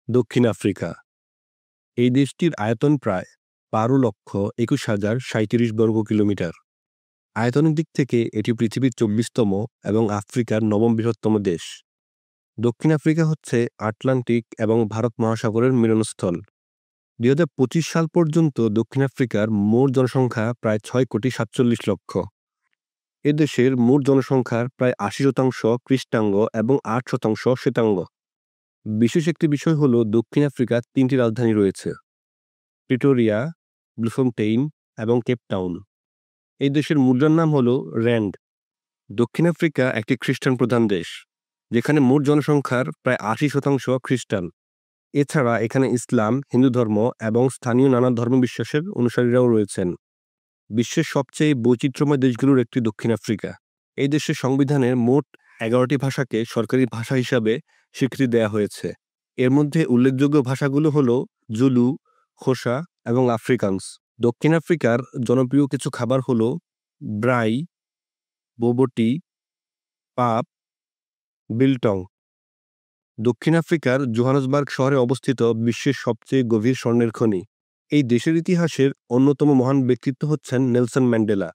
দক্ষিণ আফ্রিকা। এই দেশটির আয়তন প্রায় ১২,২১,০৩৭ বর্গ কিলোমিটার। আয়তনের দিক থেকে এটি পৃথিবীর ২৪তম এবং আফ্রিকার নবম বৃহত্তম দেশ। দক্ষিণ আফ্রিকা হচ্ছে আটলান্টিক এবং ভারত মহাসাগরের মিলনস্থল। ২০২৫ সাল পর্যন্ত দক্ষিণ আফ্রিকার মোট জনসংখ্যা প্রায় ৬,৪৭,০০,০০০। এ দেশের মোট জনসংখ্যার প্রায় ৮০% কৃষ্ণাঙ্গ এবং ৮% শ্বেতাঙ্গ। বিশেষ একটি বিষয় হল দক্ষিণ আফ্রিকার ৩টি রাজধানী রয়েছে: প্রিটোরিয়া, ব্লুফোনটেইন এবং কেপটাউন। এই দেশের মুদ্রার নাম হল র্যান্ড। দক্ষিণ আফ্রিকা একটি খ্রিস্টান প্রধান দেশ, যেখানে মোট জনসংখ্যার প্রায় ৮০% খ্রিস্টান। এছাড়া এখানে ইসলাম, হিন্দু ধর্ম এবং স্থানীয় নানা ধর্মবিশ্বাসের অনুসারীরাও রয়েছেন। বিশ্বের সবচেয়ে বৈচিত্র্যময় দেশগুলোর একটি দক্ষিণ আফ্রিকা। এই দেশের সংবিধানের মোট ১১টি ভাষাকে সরকারি ভাষা হিসাবে স্বীকৃতি দেওয়া হয়েছে। এর মধ্যে উল্লেখযোগ্য ভাষাগুলো হল জুলু, খোসা এবং আফ্রিকানস। দক্ষিণ আফ্রিকার জনপ্রিয় কিছু খাবার হল ব্রাই, বোবটি, পাপ, বিলটং। দক্ষিণ আফ্রিকার জোহানেসবার্গ শহরে অবস্থিত বিশ্বের সবচেয়ে গভীর স্বর্ণের খনি। এই দেশের ইতিহাসের অন্যতম মহান ব্যক্তিত্ব হচ্ছেন নেলসন ম্যান্ডেলা,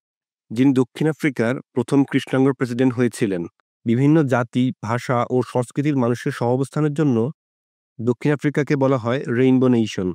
যিনি দক্ষিণ আফ্রিকার প্রথম কৃষ্ণাঙ্গ প্রেসিডেন্ট হয়েছিলেন। বিভিন্ন জাতি, ভাষা ও সংস্কৃতির মানুষের সহাবস্থানের জন্য দক্ষিণ আফ্রিকাকে বলা হয় রেইনবো নেশন।